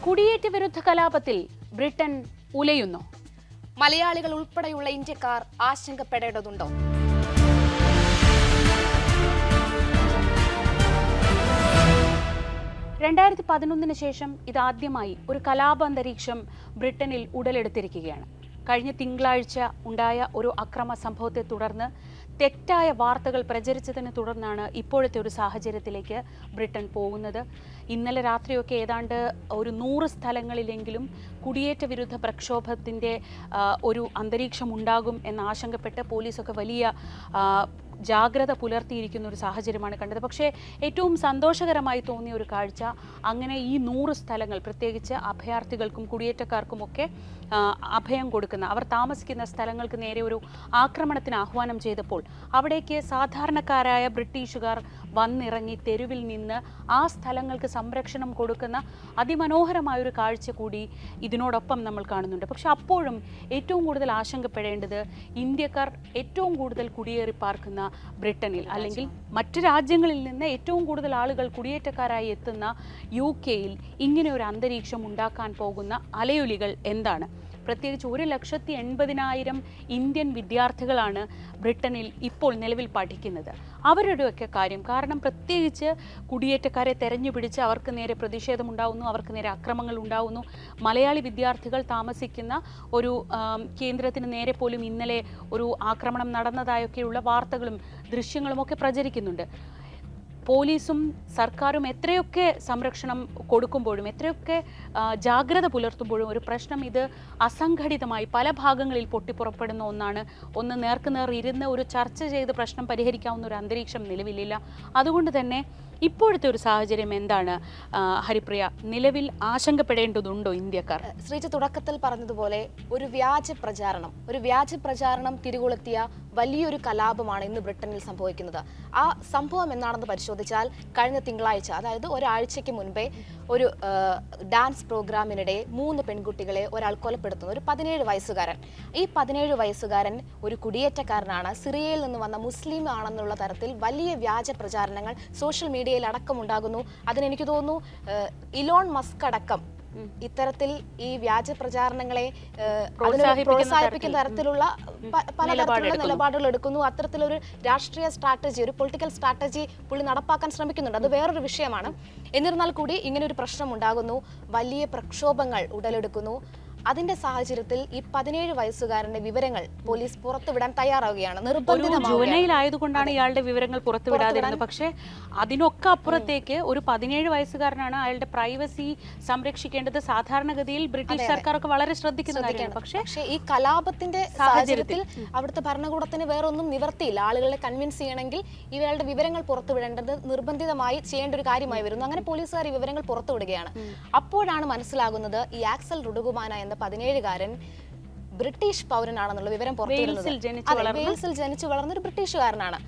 കുടിയേറ്റ വിരുദ്ധ കലാപത്തിൽ ബ്രിട്ടൻ ഉലയുന്നു. മലയാളികൾ ഉൾപ്പെടെയുള്ള ഇന്ത്യക്കാർ ആശങ്കപ്പെടേണ്ടതുണ്ടോ? രണ്ടായിരത്തി 2011 ശേഷം ഇതാദ്യമായി ഒരു കലാപാന്തരീക്ഷം ബ്രിട്ടനിൽ ഉടലെടുത്തിരിക്കുകയാണ്. കഴിഞ്ഞ തിങ്കളാഴ്ച ഉണ്ടായ ഒരു അക്രമ സംഭവത്തെ തുടർന്ന് തെറ്റായ വാർത്തകൾ പ്രചരിച്ചതിനെ തുടർന്നാണ് ഇപ്പോഴത്തെ ഒരു സാഹചര്യത്തിലേക്ക് ബ്രിട്ടൻ പോകുന്നത്. ഇന്നലെ രാത്രിയൊക്കെ ഏതാണ്ട് ഒരു 100 സ്ഥലങ്ങളിലെങ്കിലും കുടിയേറ്റ വിരുദ്ധ പ്രക്ഷോഭത്തിൻ്റെ ഒരു അന്തരീക്ഷം ഉണ്ടാകും എന്ന് ആശങ്കപ്പെട്ട് പോലീസൊക്കെ വലിയ ജാഗ്രത പുലർത്തിയിരിക്കുന്ന ഒരു സാഹചര്യമാണ് കണ്ടത്. പക്ഷേ ഏറ്റവും സന്തോഷകരമായി തോന്നിയ ഒരു കാഴ്ച, അങ്ങനെ ഈ 100 സ്ഥലങ്ങൾ, പ്രത്യേകിച്ച് അഭയാർത്ഥികൾക്കും കുടിയേറ്റക്കാർക്കുമൊക്കെ അഭയം കൊടുക്കുന്ന, അവർ താമസിക്കുന്ന സ്ഥലങ്ങൾക്ക് നേരെ ഒരു ആക്രമണത്തിന് ആഹ്വാനം ചെയ്തപ്പോൾ അവിടേക്ക് സാധാരണക്കാരായ ബ്രിട്ടീഷുകാർ വന്നിറങ്ങി തെരുവിൽ നിന്ന് ആ സ്ഥലങ്ങൾക്ക് സംരക്ഷണം കൊടുക്കുന്ന അതിമനോഹരമായൊരു കാഴ്ച കൂടി ഇതിനോടൊപ്പം നമ്മൾ കാണുന്നുണ്ട്. പക്ഷെ അപ്പോഴും ഏറ്റവും കൂടുതൽ ആശങ്കപ്പെടേണ്ടത് ഇന്ത്യക്കാർ ഏറ്റവും കൂടുതൽ കുടിയേറി പാർക്കുന്ന ബ്രിട്ടനിൽ, അല്ലെങ്കിൽ മറ്റ് രാജ്യങ്ങളിൽ നിന്ന് ഏറ്റവും കൂടുതൽ ആളുകൾ കുടിയേറ്റക്കാരായി എത്തുന്ന UK-യിൽ ഇങ്ങനെ ഒരു അന്തരീക്ഷം ഉണ്ടാക്കാൻ പോകുന്ന അലയൊലികൾ എന്താണ്? പ്രത്യേകിച്ച് 1,80,000 ഇന്ത്യൻ വിദ്യാർത്ഥികളാണ് ബ്രിട്ടനിൽ ഇപ്പോൾ നിലവിൽ പഠിക്കുന്നത്. അവരുടെയൊക്കെ കാര്യം, കാരണം പ്രത്യേകിച്ച് കുടിയേറ്റക്കാരെ തെരഞ്ഞുപിടിച്ച് അവർക്ക് നേരെ പ്രതിഷേധമുണ്ടാവുന്നു, അവർക്ക് നേരെ അക്രമങ്ങൾ ഉണ്ടാവുന്നു. മലയാളി വിദ്യാർത്ഥികൾ താമസിക്കുന്ന ഒരു കേന്ദ്രത്തിന് നേരെ പോലും ഇന്നലെ ഒരു ആക്രമണം നടന്നതായൊക്കെയുള്ള വാർത്തകളും ദൃശ്യങ്ങളുമൊക്കെ പ്രചരിക്കുന്നുണ്ട്. പോലീസും സർക്കാരും എത്രയൊക്കെ സംരക്ഷണം കൊടുക്കുമ്പോഴും, എത്രയൊക്കെ ജാഗ്രത പുലർത്തുമ്പോഴും ഒരു പ്രശ്നം ഇത് അസംഘടിതമായി പല ഭാഗങ്ങളിൽ പൊട്ടിപ്പുറപ്പെടുന്ന ഒന്നാണ്. ഒന്ന് നേർക്കുനേർ ഇരുന്ന് ഒരു ചർച്ച ചെയ്ത് പ്രശ്നം പരിഹരിക്കാവുന്ന ഒരു അന്തരീക്ഷം നിലവിലില്ല. അതുകൊണ്ട് തന്നെ ഇപ്പോഴത്തെ ഒരു സാഹചര്യം എന്താണ് ഹരിപ്രിയ? നിലവിൽ ആശങ്കപ്പെടേണ്ടതുണ്ടോ ഇന്ത്യക്കാർ? ശ്രീജ തുടക്കത്തിൽ പറഞ്ഞതുപോലെ ഒരു വ്യാജ പ്രചാരണം തിരികൊളുത്തിയ വലിയൊരു കലാപമാണ് ഇന്ന് ബ്രിട്ടനിൽ സംഭവിക്കുന്നത്. ആ സംഭവം എന്താണെന്ന് പരിശോധിച്ചാൽ, കഴിഞ്ഞ തിങ്കളാഴ്ച, അതായത് ഒരാഴ്ചയ്ക്ക് മുൻപേ ഒരു ഡാൻസ് പ്രോഗ്രാമിനിടെ 3 പെൺകുട്ടികളെ ഒരാൾ കൊലപ്പെടുത്തുന്നു. ഒരു 17 വയസ്സുകാരൻ. ഈ 17 വയസ്സുകാരൻ ഒരു കുടിയേറ്റക്കാരനാണ്, സിറിയയിൽ നിന്ന് വന്ന മുസ്ലിം ആണെന്നുള്ള തരത്തിൽ വലിയ വ്യാജ പ്രചാരണങ്ങൾ സോഷ്യൽ മീഡിയയിൽ അടക്കം ഉണ്ടാകുന്നു. അതിനെനിക്ക് തോന്നുന്നു ഇലോൺ മസ്ക് അടക്കം ഇത്തരത്തിൽ ഈ വ്യാജ പ്രചാരണങ്ങളെ പ്രോത്സാഹിപ്പിക്കുന്ന തരത്തിലുള്ള പലതരത്തിലുള്ള നിലപാടുകൾ എടുക്കുന്നു. അത്തരത്തിലൊരു രാഷ്ട്രീയ സ്ട്രാറ്റജി, ഒരു പൊളിറ്റിക്കൽ സ്ട്രാറ്റജി പുള്ളി നടപ്പാക്കാൻ ശ്രമിക്കുന്നുണ്ട്. അത് വേറൊരു വിഷയമാണ്. എന്നിരുന്നാൽ കൂടി ഇങ്ങനെ ഒരു പ്രശ്നം ഉണ്ടാകുന്നു, വലിയ പ്രക്ഷോഭങ്ങൾ ഉടലെടുക്കുന്നു. അതിന്റെ സാഹചര്യത്തിൽ ഈ 17 വയസ്സുകാരന്റെ വിവരങ്ങൾ പോലീസ് പുറത്തുവിടാൻ തയ്യാറാവുകയാണ്. ജുവനൈലായതുകൊണ്ടാണ് ഇയാളുടെ വിവരങ്ങൾ പുറത്തുവിടാതിരുന്നത്. പക്ഷേ അതിനൊക്കെ അപ്പുറത്തേക്ക് ഒരു 17 വയസ്സുകാരനാണ്, അയാളുടെ പ്രൈവസി സംരക്ഷിക്കേണ്ടത് സാധാരണഗതിയിൽ ബ്രിട്ടീഷ് സർക്കാരൊക്കെ വളരെ ശ്രദ്ധിക്കുന്ന കാര്യമാണ്. പക്ഷേ ഈ കലാപത്തിന്റെ സാഹചര്യത്തിൽ അവിടുത്തെ ഭരണകൂടത്തിന് വേറൊന്നും നിവർത്തിയില്ല. ആളുകളെ കൺവിൻസ് ചെയ്യണമെങ്കിൽ ഇവരുടെ വിവരങ്ങൾ പുറത്തുവിടേണ്ടത് നിർബന്ധിതമായി ചെയ്യേണ്ട ഒരു കാര്യമായി വരുന്നു. അങ്ങനെ പോലീസുകാർ ഈ വിവരങ്ങൾ പുറത്തുവിടുകയാണ്. അപ്പോഴാണ് മനസ്സിലാകുന്നത് ഈ ആക്സൽ റുഡുഗുമാന എന്ന 17-കാരൻ ബ്രിട്ടീഷ് പൗരനാണെന്നുള്ള വിവരം പുറത്തുവരുന്നത്. വെയിൽസിൽ ജനിച്ചു വളർന്ന ഒരു ബ്രിട്ടീഷുകാരനാണ്.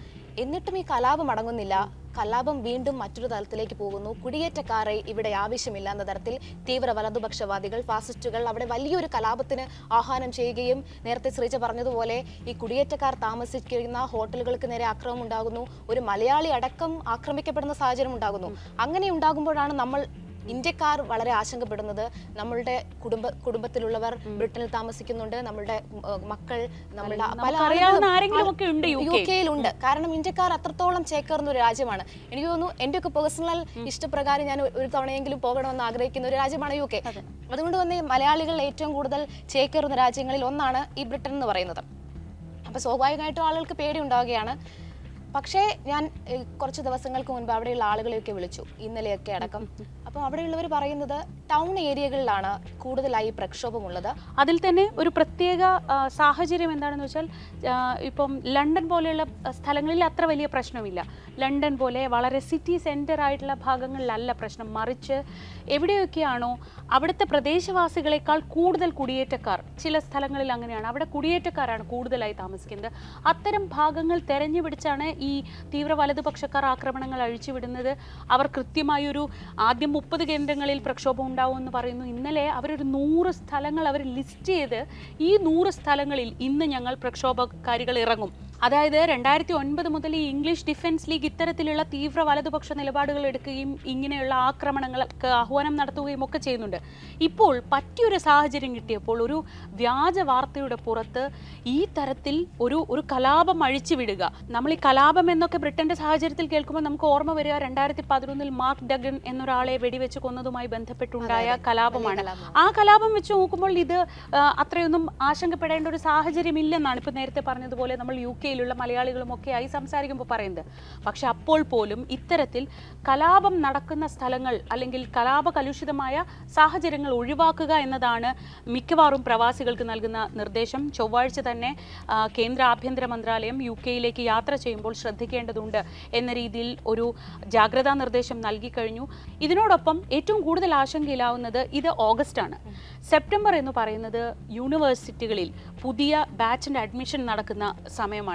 എന്നിട്ടും ഈ കലാപം അടങ്ങുന്നില്ല. കലാപം വീണ്ടും മറ്റൊരു തലത്തിലേക്ക് പോകുന്നു. കുടിയേറ്റക്കാരെ ഇവിടെ ആവശ്യമില്ല എന്ന തരത്തിൽ തീവ്ര വലതുപക്ഷവാദികൾ, ഫാസിസ്റ്റുകൾ അവിടെ വലിയൊരു കലാപത്തിന് ആഹ്വാനം ചെയ്യുകയും, നേരത്തെ ശ്രീജ പറഞ്ഞതുപോലെ ഈ കുടിയേറ്റക്കാർ താമസിക്കുന്ന ഹോട്ടലുകൾക്ക് നേരെ ആക്രമണം ഉണ്ടാകുന്നു. ഒരു മലയാളി അടക്കം ആക്രമിക്കപ്പെടുന്ന സാഹചര്യം ഉണ്ടാകുന്നു. അങ്ങനെ ഉണ്ടാകുമ്പോഴാണ് നമ്മൾ ഇന്ത്യക്കാർ വളരെ ആശങ്കപ്പെടുന്നത്. നമ്മളുടെ കുടുംബത്തിലുള്ളവർ ബ്രിട്ടനിൽ താമസിക്കുന്നുണ്ട്, നമ്മളുടെ മക്കൾ, നമ്മളുടെ പല UK-യിലുണ്ട്. കാരണം ഇന്ത്യക്കാർ അത്രത്തോളം ചേക്കേറുന്ന ഒരു രാജ്യമാണ്. എനിക്ക് തോന്നുന്നു എന്റെയൊക്കെ പേഴ്സണൽ ഇഷ്ടപ്രകാരം ഞാൻ ഒരു തവണയെങ്കിലും പോകണമെന്ന് ആഗ്രഹിക്കുന്ന ഒരു രാജ്യമാണ് UK. അതുകൊണ്ട് തന്നെ മലയാളികൾ ഏറ്റവും കൂടുതൽ ചേക്കേറുന്ന രാജ്യങ്ങളിൽ ഒന്നാണ് ഈ ബ്രിട്ടൻ എന്ന് പറയുന്നത്. അപ്പൊ സ്വാഭാവികമായിട്ടും ആളുകൾക്ക് പേടി ഉണ്ടാവുകയാണ്. പക്ഷേ ഞാൻ കുറച്ച് ദിവസങ്ങൾക്ക് മുൻപ് അവിടെയുള്ള ആളുകളെയൊക്കെ വിളിച്ചു, ഇന്നലെയൊക്കെ അടക്കം. അപ്പോൾ അവിടെയുള്ളവർ പറയുന്നത് ടൗൺ ഏരിയകളിലാണ് കൂടുതലായി പ്രക്ഷോഭമുള്ളത്. അതിൽ തന്നെ ഒരു പ്രത്യേക സാഹചര്യം എന്താണെന്ന് വെച്ചാൽ, ഇപ്പം ലണ്ടൻ പോലെയുള്ള സ്ഥലങ്ങളിൽ അത്ര വലിയ പ്രശ്നമില്ല. ലണ്ടൻ പോലെ വളരെ സിറ്റി സെൻറ്റർ ആയിട്ടുള്ള ഭാഗങ്ങളിലല്ല പ്രശ്നം. മറിച്ച് എവിടെയൊക്കെയാണോ അവിടുത്തെ പ്രദേശവാസികളെക്കാൾ കൂടുതൽ കുടിയേറ്റക്കാർ, ചില സ്ഥലങ്ങളിൽ അങ്ങനെയാണ്, അവിടെ കുടിയേറ്റക്കാരാണ് കൂടുതലായി താമസിക്കുന്നത്. അത്തരം ഭാഗങ്ങൾ തെരഞ്ഞുപിടിച്ചാണ് ഈ തീവ്ര വലതുപക്ഷക്കാർ ആക്രമണങ്ങൾ അഴിച്ചുവിടുന്നത്. അവർ കൃത്യമായി ആദ്യം 30 കേന്ദ്രങ്ങളിൽ പ്രക്ഷോഭം ഉണ്ടാവും എന്ന് പറയുന്നു. ഇന്നലെ അവരൊരു 100 സ്ഥലങ്ങൾ അവർ ലിസ്റ്റ് ചെയ്ത്, ഈ 100 സ്ഥലങ്ങളിൽ ഇന്ന് ഞങ്ങൾ പ്രക്ഷോഭകാരികൾ ഇറങ്ങും, അതായത് 2009 മുതൽ ഈ ഇംഗ്ലീഷ് ഡിഫൻസ് ലീഗ് ഇത്തരത്തിലുള്ള തീവ്ര വലതുപക്ഷ നിലപാടുകൾ എടുക്കുകയും ഇങ്ങനെയുള്ള ആക്രമണങ്ങൾക്ക് ആഹ്വാനം നടത്തുകയും ഒക്കെ ചെയ്യുന്നുണ്ട്. ഇപ്പോൾ പറ്റിയൊരു സാഹചര്യം കിട്ടിയപ്പോൾ ഒരു വ്യാജ വാർത്തയുടെ പുറത്ത് ഈ തരത്തിൽ ഒരു കലാപം അഴിച്ചുവിടുക. നമ്മൾ ഈ കലാപം എന്നൊക്കെ ബ്രിട്ടന്റെ സാഹചര്യത്തിൽ കേൾക്കുമ്പോൾ നമുക്ക് ഓർമ്മ വരിക 2011 മാർക്ക് ഡഗൻ എന്നൊരാളെ വെടിവെച്ച് കൊന്നതുമായി ബന്ധപ്പെട്ടുണ്ടായ കലാപമാണ്. ആ കലാപം വെച്ച് നോക്കുമ്പോൾ ഇത് അത്രയൊന്നും ആശങ്കപ്പെടേണ്ട ഒരു സാഹചര്യം ഇല്ലെന്നാണ് ഇപ്പോൾ നേരത്തെ പറഞ്ഞതുപോലെ നമ്മൾ യിലുള്ള മലയാളികളും ഒക്കെയായി സംസാരിക്കുമ്പോൾ പറയുന്നത്. പക്ഷെ അപ്പോൾ പോലും ഇത്തരത്തിൽ കലാപം നടക്കുന്ന സ്ഥലങ്ങൾ അല്ലെങ്കിൽ കലാപകലുഷിതമായ സാഹചര്യങ്ങൾ ഒഴിവാക്കുക എന്നതാണ് മിക്കവാറും പ്രവാസികൾക്ക് നൽകുന്ന നിർദ്ദേശം. ചൊവ്വാഴ്ച തന്നെ കേന്ദ്ര ആഭ്യന്തര മന്ത്രാലയം യിലേക്ക് യാത്ര ചെയ്യുമ്പോൾ ശ്രദ്ധിക്കേണ്ടതുണ്ട് എന്ന രീതിയിൽ ഒരു ജാഗ്രതാ നിർദ്ദേശം നൽകി കഴിഞ്ഞു. ഇതിനോടൊപ്പം ഏറ്റവും കൂടുതൽ ആശങ്കയിലാവുന്നത് ഇത് ഓഗസ്റ്റാണ്. സെപ്റ്റംബർ എന്ന് പറയുന്നത് യൂണിവേഴ്സിറ്റികളിൽ പുതിയ ബാച്ചിൻ്റെ അഡ്മിഷൻ നടക്കുന്ന സമയമാണ്.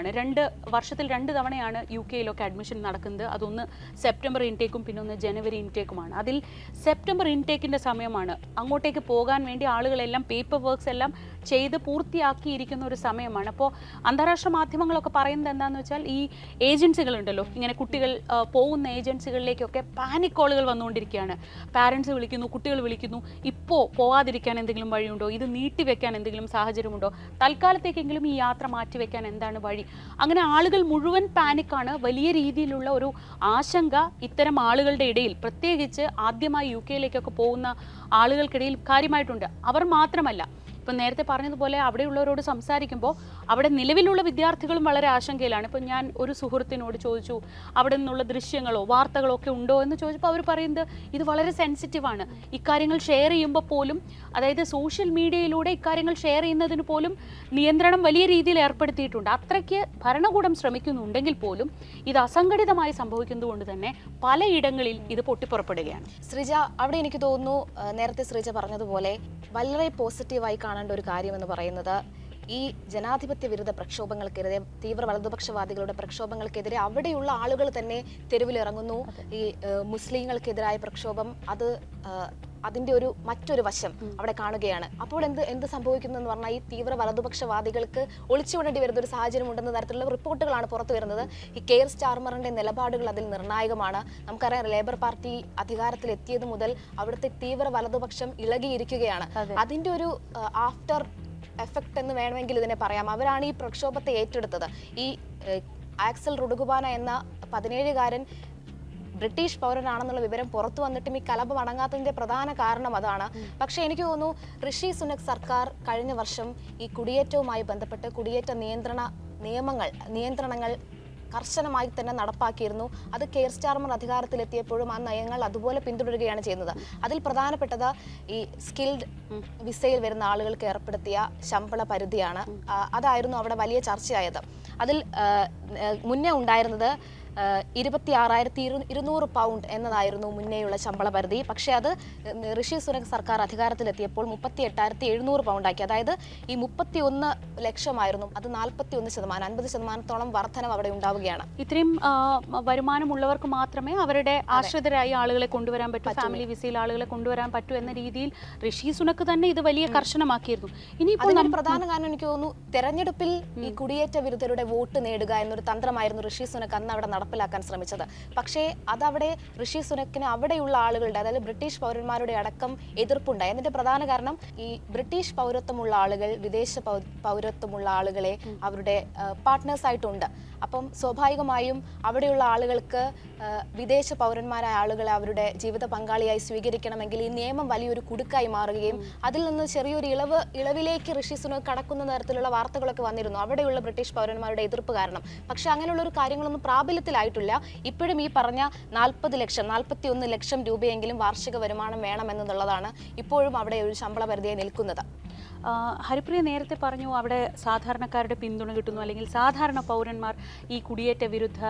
വർഷത്തിൽ 2 തവണയാണ് യിലൊക്കെ അഡ്മിഷൻ നടക്കുന്നത്. അതൊന്ന് സെപ്റ്റംബർ ഇൻടേക്കും പിന്നെ ഒന്ന് ജനുവരി ഇൻടേക്കുമാണ്. അതിൽ സെപ്റ്റംബർ ഇൻടേക്കിൻ്റെ സമയമാണ്. അങ്ങോട്ടേക്ക് പോകാൻ വേണ്ടി ആളുകളെല്ലാം പേപ്പർ വർക്ക്സ് എല്ലാം ചെയ്ത് പൂർത്തിയാക്കിയിരിക്കുന്ന ഒരു സമയമാണ്. അപ്പോൾ അന്താരാഷ്ട്ര മാധ്യമങ്ങളൊക്കെ പറയുന്നത് എന്താണെന്ന് വെച്ചാൽ ഈ ഏജൻസികളുണ്ടല്ലോ, ഇങ്ങനെ കുട്ടികൾ പോകുന്ന ഏജൻസികളിലേക്കൊക്കെ പാനിക് കോളുകൾ വന്നുകൊണ്ടിരിക്കുകയാണ്. പാരൻസ് വിളിക്കുന്നു, കുട്ടികൾ വിളിക്കുന്നു, ഇപ്പോൾ പോകാതിരിക്കാൻ എന്തെങ്കിലും വഴിയുണ്ടോ, ഇത് നീട്ടിവെക്കാൻ എന്തെങ്കിലും സാഹചര്യമുണ്ടോ, തൽക്കാലത്തേക്കെങ്കിലും ഈ യാത്ര മാറ്റിവെക്കാൻ എന്താണ് വഴി. അങ്ങനെ ആളുകൾ മുഴുവൻ പാനിക്കാണ്. വലിയ രീതിയിലുള്ള ഒരു ആശങ്ക ഇത്തരം ആളുകളുടെ ഇടയിൽ, പ്രത്യേകിച്ച് ആദ്യമായി യിലേക്കൊക്കെ പോകുന്ന ആളുകൾക്കിടയിൽ കാര്യമായിട്ടുണ്ട്. അവർ മാത്രമല്ല, ഇപ്പം നേരത്തെ പറഞ്ഞതുപോലെ അവിടെയുള്ളവരോട് സംസാരിക്കുമ്പോൾ അവിടെ നിലവിലുള്ള വിദ്യാർത്ഥികളും വളരെ ആശങ്കയിലാണ്. ഇപ്പം ഞാൻ ഒരു സുഹൃത്തിനോട് ചോദിച്ചു അവിടെ നിന്നുള്ള ദൃശ്യങ്ങളോ വാർത്തകളോ ഒക്കെ ഉണ്ടോ എന്ന് ചോദിച്ചപ്പോൾ അവർ പറയുന്നത് ഇത് വളരെ സെൻസിറ്റീവാണ്. ഇക്കാര്യങ്ങൾ ഷെയർ ചെയ്യുമ്പോൾ പോലും, അതായത് സോഷ്യൽ മീഡിയയിലൂടെ ഇക്കാര്യങ്ങൾ ഷെയർ ചെയ്യുന്നതിന് പോലും നിയന്ത്രണം വലിയ രീതിയിൽ ഏർപ്പെടുത്തിയിട്ടുണ്ട്. അത്രയ്ക്ക് ഭരണകൂടം ശ്രമിക്കുന്നുണ്ടെങ്കിൽ പോലും ഇത് അസംഘടിതമായി സംഭവിക്കുന്നതുകൊണ്ട് തന്നെ പലയിടങ്ങളിൽ ഇത് പൊട്ടിപ്പുറപ്പെടുകയാണ്. ശ്രീജ, അവിടെ എനിക്ക് തോന്നുന്നു നേരത്തെ ശ്രീജ പറഞ്ഞതുപോലെ വളരെ പോസിറ്റീവായി കാണേണ്ട ഒരു കാര്യമെന്ന് പറയുന്നത് ഈ ജനാധിപത്യ വിരുദ്ധ പ്രക്ഷോഭങ്ങൾക്കെതിരെ, തീവ്ര വലതുപക്ഷവാദികളുടെ പ്രക്ഷോഭങ്ങൾക്കെതിരെ അവിടെയുള്ള ആളുകൾ തന്നെ തെരുവിലിറങ്ങുന്നു. ഈ മുസ്ലിങ്ങൾക്കെതിരായ പ്രക്ഷോഭം അതിന്റെ മറ്റൊരു വശം അവിടെ കാണുകയാണ്. അപ്പോൾ എന്ത് സംഭവിക്കുന്നു എന്ന് പറഞ്ഞാൽ ഈ തീവ്ര വലതുപക്ഷവാദികൾക്ക് ഒളിച്ചുവിടേണ്ടി വരുന്ന ഒരു സാഹചര്യം ഉണ്ടെന്ന തരത്തിലുള്ള റിപ്പോർട്ടുകളാണ് പുറത്തു വരുന്നത്. ഈ കെയർ സ്റ്റാർമറിന്റെ നിലപാടുകൾ അതിൽ നിർണായകമാണ്. നമുക്കറിയാം, ലേബർ പാർട്ടി അധികാരത്തിൽ എത്തിയത് മുതൽ അവിടുത്തെ തീവ്ര വലതുപക്ഷം ഇളകിയിരിക്കുകയാണ്. അതിന്റെ ഒരു ആഫ്റ്റർ എഫക്റ്റ് എന്ന് വേണമെങ്കിൽ ഇതിനെ പറയാം. അവരാണ് ഈ പ്രക്ഷോഭത്തെ ഏറ്റെടുത്തത്. ഈ ആക്സൽ റുഡുഗുബാന എന്ന 17-കാരൻ ബ്രിട്ടീഷ് പൗരനാണെന്നുള്ള വിവരം പുറത്തു വന്നിട്ടും ഈ കലാപം അടങ്ങാത്തതിന്റെ പ്രധാന കാരണം അതാണ്. പക്ഷേ എനിക്ക് തോന്നുന്നു ഋഷി സുനക് സർക്കാർ കഴിഞ്ഞ വർഷം ഈ കുടിയേറ്റവുമായി ബന്ധപ്പെട്ട് കുടിയേറ്റ നിയന്ത്രണങ്ങൾ കർശനമായി തന്നെ നടപ്പാക്കിയിരുന്നു. അത് കെയർ സ്റ്റാർമർ അധികാരത്തിലെത്തിയപ്പോഴും ആ നയങ്ങൾ അതുപോലെ പിന്തുടരുകയാണ് ചെയ്യുന്നത്. അതിൽ പ്രധാനപ്പെട്ടത് ഈ സ്കിൽഡ് വിസയിൽ വരുന്ന ആളുകൾക്ക് ഏർപ്പെടുത്തിയ ശമ്പള പരിധിയാണ്. അതായിരുന്നു അവിടെ വലിയ ചർച്ചയായത്. അതിൽ മുന്നേ ഉണ്ടായിരുന്നത് 26,200 പൗണ്ട് എന്നതായിരുന്നു മുന്നേയുള്ള ശമ്പള പരിധി. പക്ഷേ അത് ഋഷി സുനക് സർക്കാർ അധികാരത്തിലെത്തിയപ്പോൾ 38,700 പൗണ്ടാക്കി. അതായത് ഈ 31 ലക്ഷമായിരുന്നു, അത് 41%, 50%-ഓളം വർധനം അവിടെ ഉണ്ടാവുകയാണ്. ഇത്രയും വരുമാനമുള്ളവർക്ക് മാത്രമേ അവരുടെ ആശ്രിതരായ ആളുകളെ കൊണ്ടുവരാൻ പറ്റൂ, ഫാമിലി വിസയിൽ ആളുകളെ കൊണ്ടുവരാൻ പറ്റൂ എന്ന രീതിയിൽ ഋഷി സുനക് തന്നെ ഇത് വലിയ കർശനമാക്കിയിരുന്നു. ഇനിയിപ്പോൾ പ്രധാന കാരണം എനിക്ക് തോന്നുന്നു തെരഞ്ഞെടുപ്പിൽ ഈ കുടിയേറ്റ വിരുദ്ധരുടെ വോട്ട് നേടുക എന്നൊരു തന്ത്രമായിരുന്നു ഋഷി സുനക് അന്ന് അവിടെ നടപ്പിലാക്കാൻ ശ്രമിച്ചത്. പക്ഷേ അതവിടെ ഋഷി സുനക്കിന് അവിടെയുള്ള ആളുകളുടെ, അതായത് ബ്രിട്ടീഷ് പൗരന്മാരുടെ അടക്കം എതിർപ്പുണ്ടായി. അതിന്റെ പ്രധാന കാരണം ഈ ബ്രിട്ടീഷ് പൗരത്വമുള്ള ആളുകൾ വിദേശ പൗരത്വമുള്ള ആളുകളെ അവരുടെ പാർട്ട്നേഴ്സ് ആയിട്ടുണ്ട്. അപ്പം സ്വാഭാവികമായും അവിടെയുള്ള ആളുകൾക്ക് വിദേശ പൗരന്മാരായ ആളുകളെ അവരുടെ ജീവിത പങ്കാളിയായി സ്വീകരിക്കണമെങ്കിൽ ഈ നിയമം വലിയൊരു കുടുക്കായി മാറുകയും അതിൽ നിന്ന് ചെറിയൊരു ഇളവിലേക്ക് ഋഷി സുനക് കടക്കുന്ന തരത്തിലുള്ള വാർത്തകളൊക്കെ വന്നിരുന്നു അവിടെയുള്ള ബ്രിട്ടീഷ് പൗരന്മാരുടെ എതിർപ്പ് കാരണം. പക്ഷെ അങ്ങനെയുള്ള ഒരു കാര്യങ്ങളൊന്നും പ്രാബല്യത്തിലായിട്ടില്ല. ഇപ്പോഴും ഈ പറഞ്ഞ 41 ലക്ഷം രൂപയെങ്കിലും വാർഷിക വരുമാനം വേണമെന്നുള്ളതാണ് ഇപ്പോഴും അവിടെ ഒരു ശമ്പള പരിധിയായി നിൽക്കുന്നത്. ഹരിപ്രിയ നേരത്തെ പറഞ്ഞു അവിടെ സാധാരണക്കാരുടെ പിന്തുണ കിട്ടുന്നു, അല്ലെങ്കിൽ സാധാരണ പൗരന്മാർ ഈ കുടിയേറ്റ വിരുദ്ധ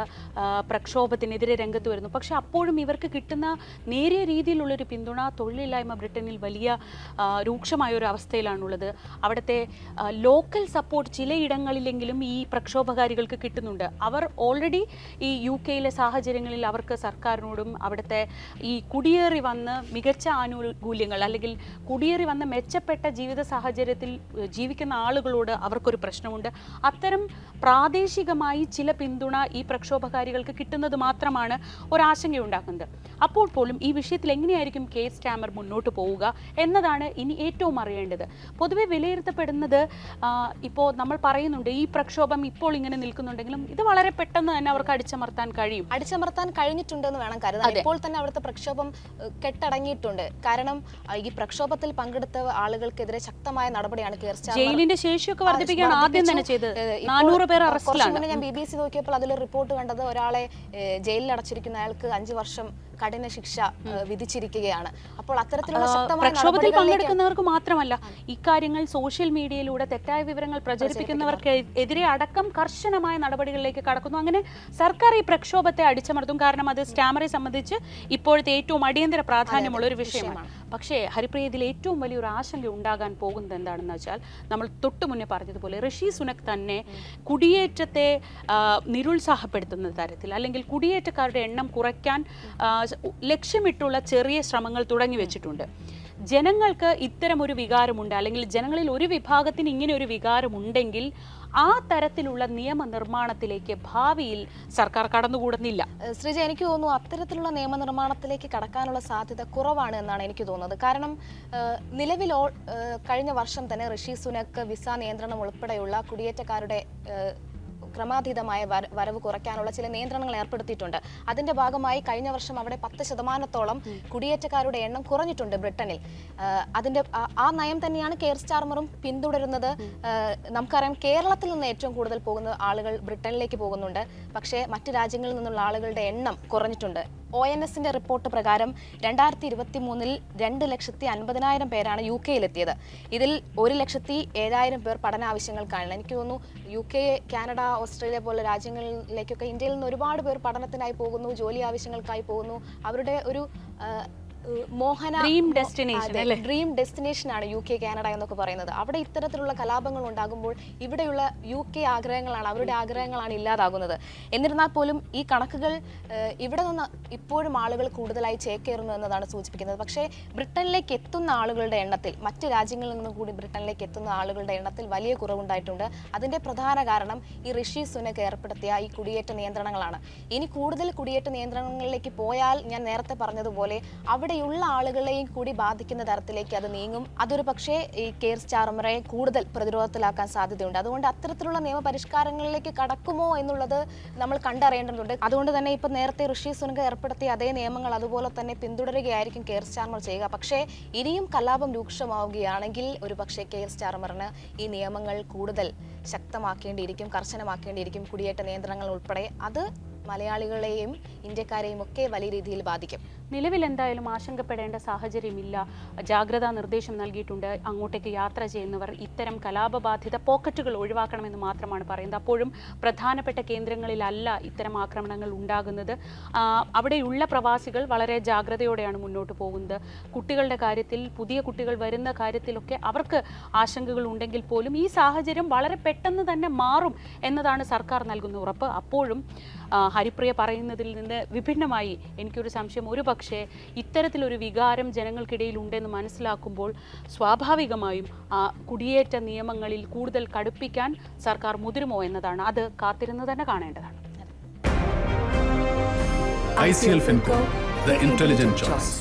പ്രക്ഷോഭത്തിനെതിരെ രംഗത്ത് വരുന്നു. പക്ഷെ അപ്പോഴും ഇവർക്ക് കിട്ടുന്ന നേരിയ രീതിയിലുള്ളൊരു പിന്തുണ, തൊഴിലില്ലായ്മ ബ്രിട്ടനിൽ വലിയ രൂക്ഷമായ ഒരു അവസ്ഥയിലാണുള്ളത്. അവിടുത്തെ ലോക്കൽ സപ്പോർട്ട് ചിലയിടങ്ങളിലെങ്കിലും ഈ പ്രക്ഷോഭകാരികൾക്ക് കിട്ടുന്നുണ്ട്. അവർ ഓൾറെഡി ഈ യിലെ സാഹചര്യങ്ങളിൽ അവർക്ക് സർക്കാരിനോടും അവിടുത്തെ ഈ കുടിയേറി വന്ന് മികച്ച ആനുകൂല്യങ്ങൾ അല്ലെങ്കിൽ കുടിയേറി വന്ന മെച്ചപ്പെട്ട ജീവിത സാഹചര്യത്തിൽ ജീവിക്കുന്ന ആളുകളോട് അവർക്കൊരു പ്രശ്നമുണ്ട്. അത്തരം പ്രാദേശികമായി ചില പിന്തുണ ഈ പ്രക്ഷോഭകാരികൾക്ക് കിട്ടുന്നത് മാത്രമാണ് ഒരാശങ്കയുണ്ടാക്കുന്നത്. അപ്പോൾ പോലും ഈ വിഷയത്തിൽ എങ്ങനെയായിരിക്കും കെയർ സ്റ്റാമർ മുന്നോട്ട് പോവുക എന്നതാണ് ഇനി ഏറ്റവും അറിയേണ്ടത്. പൊതുവെ വിലയിരുത്തപ്പെടുന്നത് ഇപ്പോൾ നമ്മൾ പറയുന്നുണ്ട് ഈ പ്രക്ഷോഭം ഇപ്പോൾ ഇങ്ങനെ നിൽക്കുന്നുണ്ടെങ്കിലും ഇത് വളരെ പെട്ടെന്ന് തന്നെ അവർക്ക് അടിച്ചമർത്താൻ കഴിഞ്ഞിട്ടുണ്ടെന്ന് വേണം കരുതാൻ. ഇപ്പോൾ തന്നെ അവിടുത്തെ പ്രക്ഷോഭം കെട്ടടങ്ങിയിട്ടുണ്ട്. കാരണം ഈ പ്രക്ഷോഭത്തിൽ പങ്കെടുത്ത ആളുകൾക്കെതിരെ ശക്തമായ നടപടിയാണ് കെയർ സ്റ്റാമർ ജയിലിന്റെ ശേഷിയൊക്കെ വർദ്ധിപ്പിക്കാൻ ആദ്യം തന്നെ ചെയ്തത്. 400 പേർ അറസ്റ്റിലാണ്. ഞാൻ BBC നോക്കിയപ്പോൾ അതിലൊരു റിപ്പോർട്ട് കണ്ടത് ഒരാളെ ജയിലിൽ അടച്ചിരിക്കുന്ന അയാൾക്ക് 5 വർഷം കഠിന ശിക്ഷ വിധിച്ചിരിക്കുകയാണ്. അപ്പോൾ അത്തരത്തിലുള്ള ശക്തമായ പ്രക്ഷോഭത്തിൽ പങ്കെടുക്കുന്നവർക്ക് മാത്രമല്ല, ഇക്കാര്യങ്ങൾ സോഷ്യൽ മീഡിയയിലൂടെ തെറ്റായ വിവരങ്ങൾ പ്രചരിപ്പിക്കുന്നവർക്ക് എതിരെ അടക്കം കർശനമായ നടപടികളിലേക്ക് കടക്കുന്നു. അങ്ങനെ സർക്കാർ ഈ പ്രക്ഷോഭത്തെ അടിച്ചമർത്തും. കാരണം അത് സ്റ്റാമറെ സംബന്ധിച്ച് ഇപ്പോഴത്തെ ഏറ്റവും അടിയന്തര പ്രാധാന്യമുള്ള ഒരു വിഷയമാണ്. പക്ഷേ ഹരിപ്രിയ, ഇതിൽ ഏറ്റവും വലിയൊരു ആശങ്ക ഉണ്ടാകാൻ പോകുന്നത് എന്താണെന്ന് വെച്ചാൽ, നമ്മൾ തൊട്ടു മുന്നേ പറഞ്ഞതുപോലെ ഋഷി സുനക് തന്നെ കുടിയേറ്റത്തെ നിരുത്സാഹപ്പെടുത്തുന്ന തരത്തിൽ അല്ലെങ്കിൽ കുടിയേറ്റക്കാരുടെ എണ്ണം കുറയ്ക്കാൻ ലക്ഷ്യമിട്ടുള്ള ചെറിയ ശ്രമങ്ങൾ തുടങ്ങി വെച്ചിട്ടുണ്ട്. ജനങ്ങൾക്ക് ഇത്തരമൊരു വികാരമുണ്ട്, അല്ലെങ്കിൽ ജനങ്ങളിൽ ഒരു വിഭാഗത്തിന് ഇങ്ങനെ ഒരു വികാരമുണ്ടെങ്കിൽ ആ തരത്തിലുള്ള നിയമനിർമ്മാണത്തിലേക്ക് ഭാവിയിൽ സർക്കാർ കടന്നുകൂടുന്നില്ല. ശ്രീജ, എനിക്ക് തോന്നുന്നു അത്തരത്തിലുള്ള നിയമനിർമ്മാണത്തിലേക്ക് കടക്കാനുള്ള സാധ്യത കുറവാണ് എന്നാണ് എനിക്ക് തോന്നുന്നത്. കാരണം നിലവിൽ കഴിഞ്ഞ വർഷം തന്നെ ഋഷി സുനക് വിസ നിയന്ത്രണം ഉൾപ്പെടെയുള്ള കുടിയേറ്റക്കാരുടെ ക്രമാതീതമായ വരവ് കുറയ്ക്കാനുള്ള ചില നിയന്ത്രണങ്ങൾ ഏർപ്പെടുത്തിയിട്ടുണ്ട്. അതിന്റെ ഭാഗമായി കഴിഞ്ഞ വർഷം അവിടെ 10% കുടിയേറ്റക്കാരുടെ എണ്ണം കുറഞ്ഞിട്ടുണ്ട് ബ്രിട്ടനിൽ. അതിന്റെ ആ നയം തന്നെയാണ് കെയർ സ്റ്റാർമറും പിന്തുടരുന്നത്. നമുക്കറിയാം, കേരളത്തിൽ നിന്ന് ഏറ്റവും കൂടുതൽ പോകുന്ന ആളുകൾ ബ്രിട്ടനിലേക്ക് പോകുന്നുണ്ട്. പക്ഷേ മറ്റ് രാജ്യങ്ങളിൽ നിന്നുള്ള ആളുകളുടെ എണ്ണം കുറഞ്ഞിട്ടുണ്ട്. ONSന്റെ റിപ്പോർട്ട് പ്രകാരം 2023 2,50,000 പേരാണ് UK യിലെത്തിയത്. ഇതിൽ 1,07,000 പേർ പഠനാവശ്യങ്ങൾക്കാണ്. എനിക്ക് തോന്നുന്നു UK, കാനഡ, ഓസ്ട്രേലിയ പോലെ രാജ്യങ്ങളിലേക്കൊക്കെ ഇന്ത്യയിൽ നിന്ന് ഒരുപാട് പേർ പഠനത്തിനായി പോകുന്നു, ജോലി ആവശ്യങ്ങൾക്കായി പോകുന്നു. അവരുടെ ഒരു ഡ്രീം ഡെസ്റ്റിനേഷൻ ആണ് UK, കാനഡ എന്നൊക്കെ പറയുന്നത്. അവിടെ ഇത്തരത്തിലുള്ള കലാപങ്ങൾ ഉണ്ടാകുമ്പോൾ ഇവിടെയുള്ള UK ആഗ്രഹങ്ങളാണ്, അവരുടെ ആഗ്രഹങ്ങളാണ് ഇല്ലാതാകുന്നത്. എന്നിരുന്നാൽ പോലും ഈ കണക്കുകൾ ഇവിടെ നിന്ന് ഇപ്പോഴും ആളുകൾ കൂടുതലായി ചേക്കേറുന്നു എന്നതാണ് സൂചിപ്പിക്കുന്നത്. പക്ഷേ ബ്രിട്ടനിലേക്ക് എത്തുന്ന ആളുകളുടെ എണ്ണത്തിൽ, മറ്റ് രാജ്യങ്ങളിൽ നിന്നും കൂടി ബ്രിട്ടനിലേക്ക് എത്തുന്ന ആളുകളുടെ എണ്ണത്തിൽ വലിയ കുറവുണ്ടായിട്ടുണ്ട്. അതിന്റെ പ്രധാന കാരണം ഈ ഋഷി സുനക് ഏർപ്പെടുത്തിയ ഈ കുടിയേറ്റ നിയന്ത്രണങ്ങളാണ്. ഇനി കൂടുതൽ കുടിയേറ്റ നിയന്ത്രണങ്ങളിലേക്ക് പോയാൽ, ഞാൻ നേരത്തെ പറഞ്ഞതുപോലെ അവിടെയുള്ള ആളുകളെയും കൂടി ബാധിക്കുന്ന തരത്തിലേക്ക് അത് നീങ്ങും. അതൊരു പക്ഷേ ഈ കെയർ സ്റ്റാർമറെ കൂടുതൽ പ്രതിരോധത്തിലാക്കാൻ സാധ്യതയുണ്ട്. അതുകൊണ്ട് അത്തരത്തിലുള്ള നിയമപരിഷ്കാരങ്ങളിലേക്ക് കടക്കുമോ എന്നുള്ളത് നമ്മൾ കണ്ടറിയേണ്ടതുണ്ട്. അതുകൊണ്ട് തന്നെ ഇപ്പം നേരത്തെ ഋഷി സുനക് ഏർപ്പെടുത്തിയ അതേ നിയമങ്ങൾ അതുപോലെ തന്നെ പിന്തുടരുകയായിരിക്കും കെയർ സ്റ്റാർമർ ചെയ്യുക. പക്ഷേ ഇനിയും കലാപം രൂക്ഷമാവുകയാണെങ്കിൽ ഒരു പക്ഷേ കെയർ സ്റ്റാർമറിന് ഈ നിയമങ്ങൾ കൂടുതൽ ശക്തമാക്കേണ്ടിയിരിക്കും, കർശനമാക്കേണ്ടിയിരിക്കും. കുടിയേറ്റ നിയന്ത്രണങ്ങൾ ഉൾപ്പെടെ അത് മലയാളികളെയും ഇന്ത്യക്കാരെയും ഒക്കെ വലിയ രീതിയിൽ ബാധിക്കും. നിലവിൽ എന്തായാലും ആശങ്കപ്പെടേണ്ട സാഹചര്യമില്ല. ജാഗ്രതാ നിർദ്ദേശം നൽകിയിട്ടുണ്ട്. അങ്ങോട്ടേക്ക് യാത്ര ചെയ്യുന്നവർ ഇത്തരം കലാപബാധിത പോക്കറ്റുകൾ ഒഴിവാക്കണമെന്ന് മാത്രമാണ് പറയുന്നത്. അപ്പോഴും പ്രധാനപ്പെട്ട കേന്ദ്രങ്ങളിലല്ല ഇത്തരം ആക്രമണങ്ങൾ ഉണ്ടാകുന്നത്. അവിടെയുള്ള പ്രവാസികൾ വളരെ ജാഗ്രതയോടെയാണ് മുന്നോട്ട് പോകുന്നത്. കുട്ടികളുടെ കാര്യത്തിൽ, പുതിയ കുട്ടികൾ വരുന്ന കാര്യത്തിലൊക്കെ അവർക്ക് ആശങ്കകൾ ഉണ്ടെങ്കിൽ പോലും ഈ സാഹചര്യം വളരെ പെട്ടെന്ന് തന്നെ മാറും എന്നതാണ് സർക്കാർ നൽകുന്ന ഉറപ്പ്. അപ്പോഴും ഹരിപ്രിയ പറയുന്നതിൽ നിന്ന് വിഭിന്നമായി എനിക്കൊരു സംശയം, ഒരു പക്ഷേ ഇത്തരത്തിലൊരു വികാരം ജനങ്ങൾക്കിടയിൽ ഉണ്ടെന്ന് മനസ്സിലാക്കുമ്പോൾ സ്വാഭാവികമായും കുടിയേറ്റ നിയമങ്ങളിൽ കൂടുതൽ കടുപ്പിക്കാൻ സർക്കാർ മുതിരുമോ എന്നതാണ്. അത് കാത്തിരുന്ന് തന്നെ കാണേണ്ടതാണ്. ICL Finco, the intelligent choice.